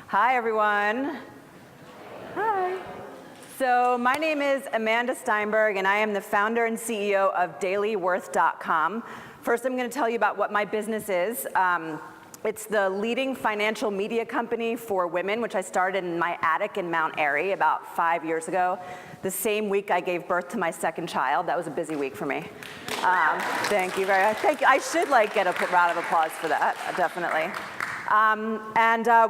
Hi, everyone. Hi. So my name is Amanda Steinberg, and I am the founder and CEO of dailyworth.com. First, I'm going to tell you about what my business is. It's the leading financial media company for women, which I started in my attic in Mount Airy about 5 years ago. The same week I gave birth to my second child. That was a busy week for me. Thank you very much. Thank you. I should get a round of applause for that, definitely.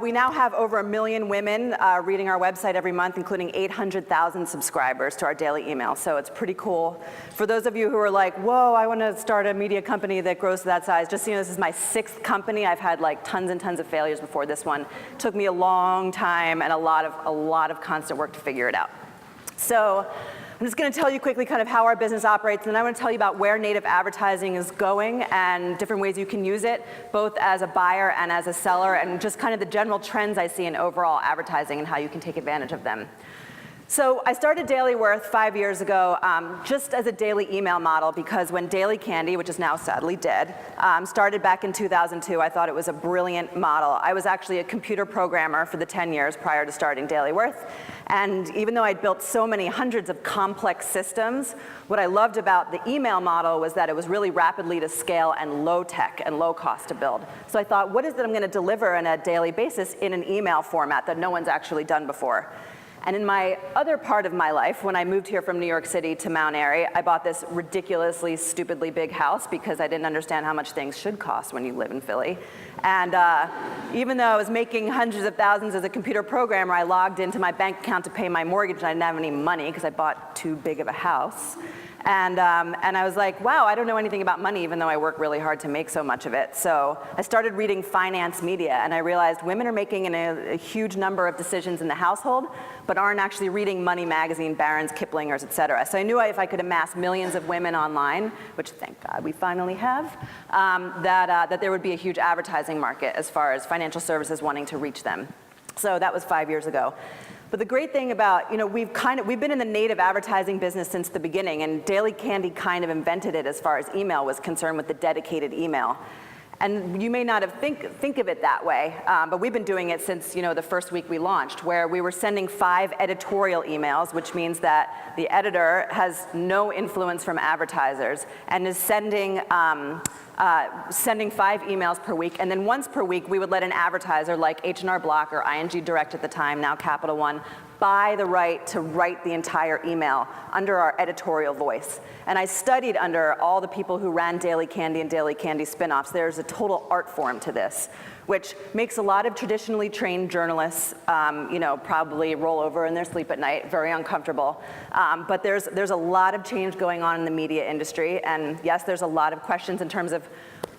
We now have over 1 million women reading our website every month, including 800,000 subscribers to our daily email. So it's pretty cool. For those of you who are like, whoa, I want to start a media company that grows to that size, just so you know, this is my 6th company. I've had tons and tons of failures before this one. It took me a long time and a lot of constant work to figure it out. So I'm just going to tell you quickly kind of how our business operates, and then I want to tell you about where native advertising is going and different ways you can use it, both as a buyer and as a seller, and just kind of the general trends I see in overall advertising and how you can take advantage of them. So I started Daily Worth 5 years ago just as a daily email model, because when Daily Candy, which is now sadly dead, started back in 2002, I thought it was a brilliant model. I was actually a computer programmer for the 10 years prior to starting Daily Worth. And even though I'd built so many hundreds of complex systems, what I loved about the email model was that it was really rapidly to scale and low tech and low cost to build. So I thought, what is it I'm going to deliver on a daily basis in an email format that no one's actually done before? And in my other part of my life, when I moved here from New York City to Mount Airy, I bought this ridiculously, stupidly big house because I didn't understand how much things should cost when you live in Philly. And even though I was making hundreds of thousands as a computer programmer, I logged into my bank account to pay my mortgage, and I didn't have any money because I bought too big of a house. And I was like, wow, I don't know anything about money, even though I work really hard to make so much of it. So I started reading finance media, and I realized women are making a huge number of decisions in the household, but aren't actually reading Money Magazine, Barron's, Kiplinger's, et cetera. So I knew if I could amass millions of women online, which thank God we finally have, that there would be a huge advertising market as far as financial services wanting to reach them. So that was 5 years ago. But the great thing about, we've been in the native advertising business since the beginning, and Daily Candy kind of invented it as far as email was concerned with the dedicated email. And you may not have think of it that way, but we've been doing it since the first week we launched, where we were sending 5 editorial emails, which means that the editor has no influence from advertisers and is sending 5 emails per week, and then once per week we would let an advertiser like H&R Block or ING Direct at the time, now Capital One, buy the right to write the entire email under our editorial voice. And I studied under all the people who ran Daily Candy and Daily Candy spin-offs. There's a total art form to this, which makes a lot of traditionally trained journalists probably roll over in their sleep at night, very uncomfortable. But there's a lot of change going on in the media industry, and yes, there's a lot of questions in terms of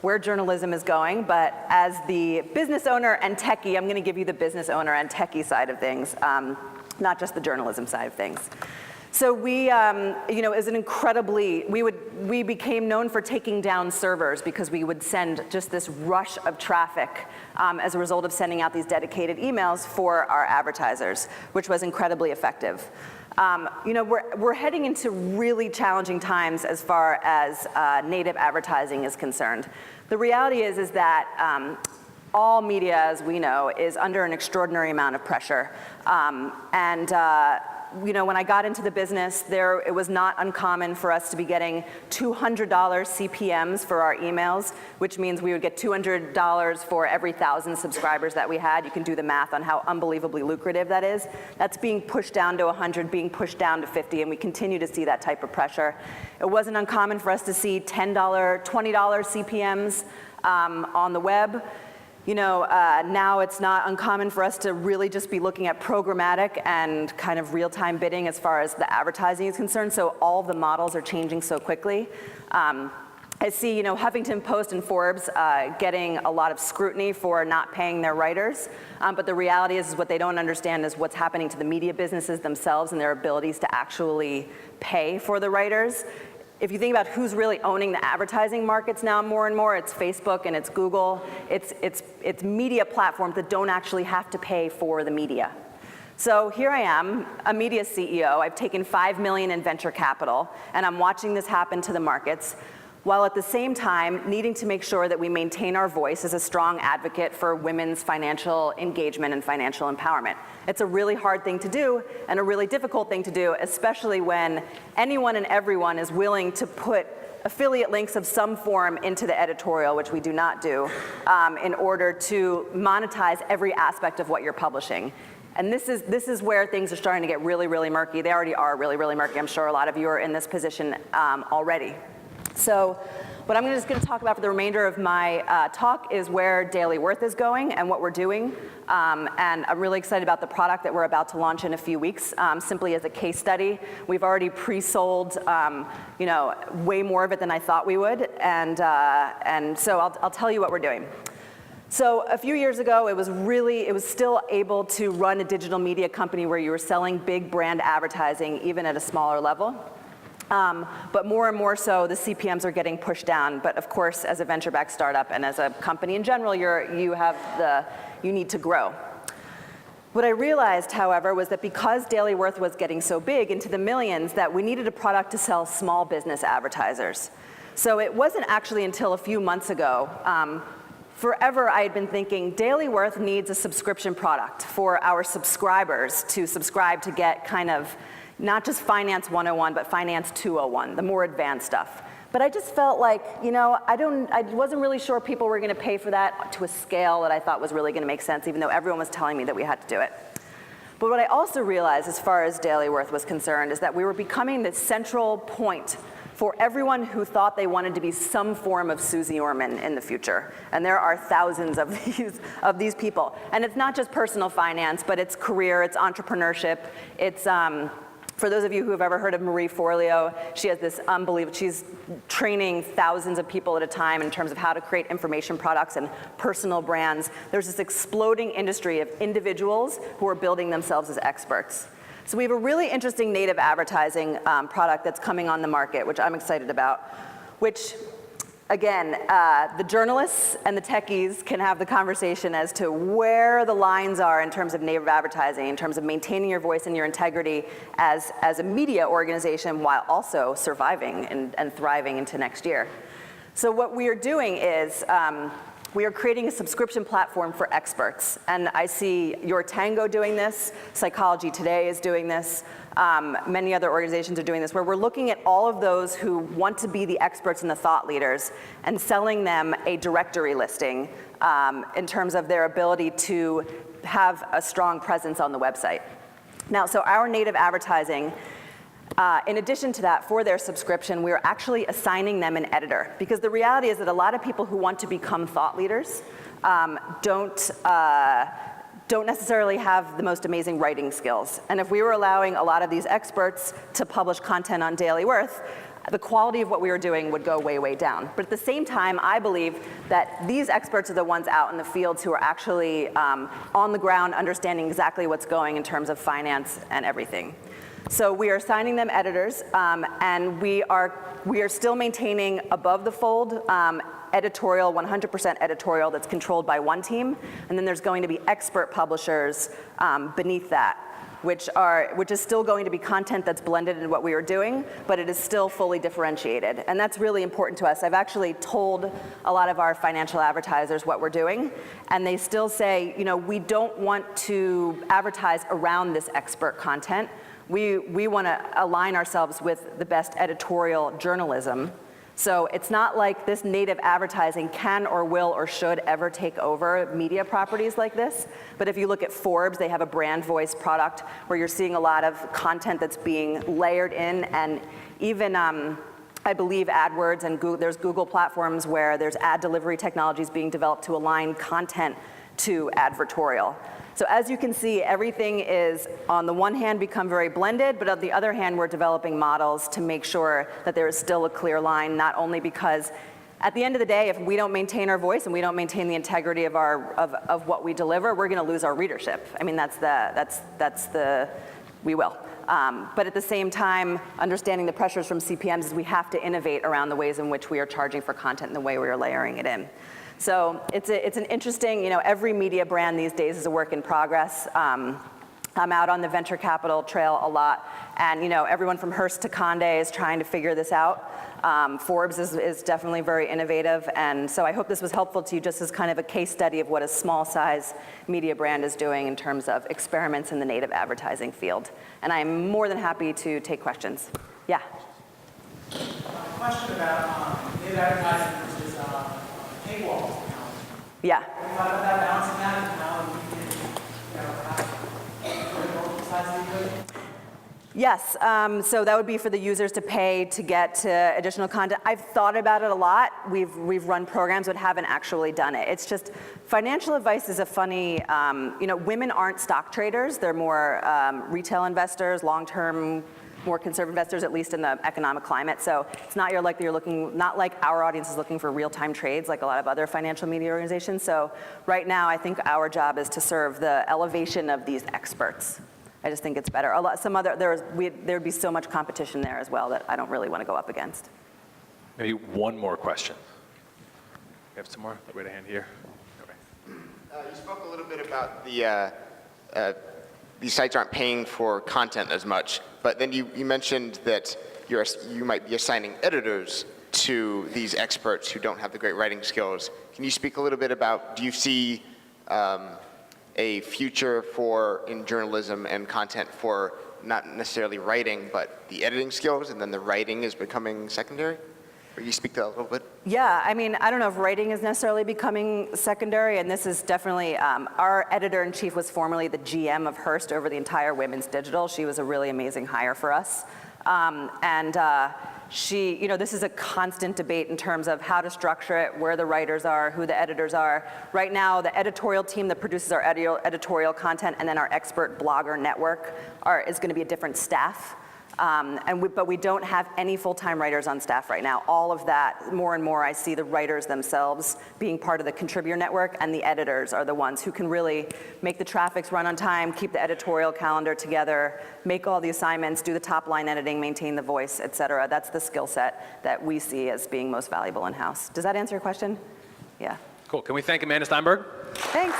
where journalism is going, but as the business owner and techie, I'm gonna give you the business owner and techie side of things, not just the journalism side of things. So we, is an incredibly, we became known for taking down servers because we would send just this rush of traffic as a result of sending out these dedicated emails for our advertisers, which was incredibly effective. We're heading into really challenging times as far as native advertising is concerned. The reality is that all media, as we know, is under an extraordinary amount of pressure. When I got into the business, it was not uncommon for us to be getting $200 CPMs for our emails, which means we would get $200 for every 1,000 subscribers that we had. You can do the math on how unbelievably lucrative that is. That's being pushed down to 100, being pushed down to 50, and we continue to see that type of pressure. It wasn't uncommon for us to see $10, $20 CPMs on the web. Now it's not uncommon for us to really just be looking at programmatic and kind of real-time bidding as far as the advertising is concerned, so all the models are changing so quickly. I see, Huffington Post and Forbes getting a lot of scrutiny for not paying their writers, but the reality is what they don't understand is what's happening to the media businesses themselves and their abilities to actually pay for the writers. If you think about who's really owning the advertising markets now more and more, it's Facebook and it's Google. It's media platforms that don't actually have to pay for the media. So here I am, a media CEO. I've taken $5 million in venture capital, and I'm watching this happen to the markets. while at the same time needing to make sure that we maintain our voice as a strong advocate for women's financial engagement and financial empowerment. It's a really hard thing to do and a really difficult thing to do, especially when anyone and everyone is willing to put affiliate links of some form into the editorial, which we do not do, in order to monetize every aspect of what you're publishing. And this is where things are starting to get really, really murky. They already are really, really murky. I'm sure a lot of you are in this position already. So what I'm just going to talk about for the remainder of my talk is where Daily Worth is going and what we're doing. And I'm really excited about the product that we're about to launch in a few weeks. Simply as a case study, we've already pre-sold way more of it than I thought we would. And so I'll tell you what we're doing. So a few years ago, it was still able to run a digital media company where you were selling big brand advertising, even at a smaller level. But more and more so, the CPMs are getting pushed down. But of course, as a venture-backed startup and as a company in general, you need to grow. What I realized, however, was that because Daily Worth was getting so big, into the millions, that we needed a product to sell small business advertisers. So it wasn't actually until a few months ago, forever I had been thinking Daily Worth needs a subscription product for our subscribers to subscribe to get kind of not just Finance 101, but Finance 201, the more advanced stuff. But I just felt like, I wasn't really sure people were going to pay for that to a scale that I thought was really going to make sense, even though everyone was telling me that we had to do it. But what I also realized as far as Daily Worth was concerned is that we were becoming the central point for everyone who thought they wanted to be some form of Susie Orman in the future. And there are thousands of these people. And it's not just personal finance, but it's career, it's entrepreneurship, it's for those of you who have ever heard of Marie Forleo, she has this unbelievable, she's training thousands of people at a time in terms of how to create information products and personal brands. There's this exploding industry of individuals who are building themselves as experts. So we have a really interesting native advertising product that's coming on the market, which I'm excited about, which, again, the journalists and the techies can have the conversation as to where the lines are in terms of native advertising, in terms of maintaining your voice and your integrity as a media organization while also surviving and thriving into next year. So what we are doing is we are creating a subscription platform for experts. And I see Your Tango doing this, Psychology Today is doing this, many other organizations are doing this, where we're looking at all of those who want to be the experts and the thought leaders and selling them a directory listing in terms of their ability to have a strong presence on the website. Now, so our native advertising, in addition to that, for their subscription, we're actually assigning them an editor. Because the reality is that a lot of people who want to become thought leaders don't necessarily have the most amazing writing skills. And if we were allowing a lot of these experts to publish content on Daily Worth, the quality of what we were doing would go way, way down. But at the same time, I believe that these experts are the ones out in the fields who are actually on the ground understanding exactly what's going in terms of finance and everything. So we are assigning them editors, and we are still maintaining above the fold editorial, 100% editorial that's controlled by one team, and then there's going to be expert publishers beneath that, which is still going to be content that's blended into what we are doing, but it is still fully differentiated. And that's really important to us. I've actually told a lot of our financial advertisers what we're doing, and they still say, we don't want to advertise around this expert content. We want to align ourselves with the best editorial journalism. So it's not like this native advertising can or will or should ever take over media properties like this. But if you look at Forbes, they have a brand voice product where you're seeing a lot of content that's being layered in, and even I believe AdWords and there's Google platforms where there's ad delivery technologies being developed to align content to advertorial. So as you can see, everything is, on the one hand, become very blended, but on the other hand, we're developing models to make sure that there is still a clear line, not only because at the end of the day, if we don't maintain our voice and we don't maintain the integrity of what we deliver, we're going to lose our readership. I mean, we will. But at the same time, understanding the pressures from CPMs is we have to innovate around the ways in which we are charging for content and the way we are layering it in. So it's an interesting, every media brand these days is a work in progress. I'm out on the venture capital trail a lot, and everyone from Hearst to Condé is trying to figure this out. Forbes is definitely very innovative, and so I hope this was helpful to you just as kind of a case study of what a small size media brand is doing in terms of experiments in the native advertising field. And I'm more than happy to take questions. Yeah? A question about native advertising versus paywalls. Yeah. Have you thought about that, balancing that, and how we can have both sides of the equation? Yes, so that would be for the users to pay to get to additional content. I've thought about it a lot. We've run programs but haven't actually done it. It's just, financial advice is a funny, women aren't stock traders. They're more retail investors, long-term, more conservative investors, at least in the economic climate. So it's not not like our audience is looking for real-time trades like a lot of other financial media organizations. So right now, I think our job is to serve the elevation of these experts. I just think it's better. There'd be so much competition there as well that I don't really want to go up against. Maybe one more question. We have some more? Wait a hand here. Okay. You spoke a little bit about these sites aren't paying for content as much, but then you mentioned that you might be assigning editors to these experts who don't have the great writing skills. Can you speak a little bit about, do you see a future in journalism and content for not necessarily writing, but the editing skills, and then the writing is becoming secondary? Or you speak to that a little bit? Yeah, I mean, I don't know if writing is necessarily becoming secondary, and this is definitely, our editor-in-chief was formerly the GM of Hearst over the entire women's digital. She was a really amazing hire for us. This is a constant debate in terms of how to structure it, where the writers are, who the editors are. Right now, the editorial team that produces our editorial content and then our expert blogger network is going to be a different staff. But we don't have any full-time writers on staff right now. All of that, more and more, I see the writers themselves being part of the contributor network, and the editors are the ones who can really make the traffics run on time, keep the editorial calendar together, make all the assignments, do the top-line editing, maintain the voice, et cetera. That's the skill set that we see as being most valuable in-house. Does that answer your question? Yeah. Cool. Can we thank Amanda Steinberg? Thanks.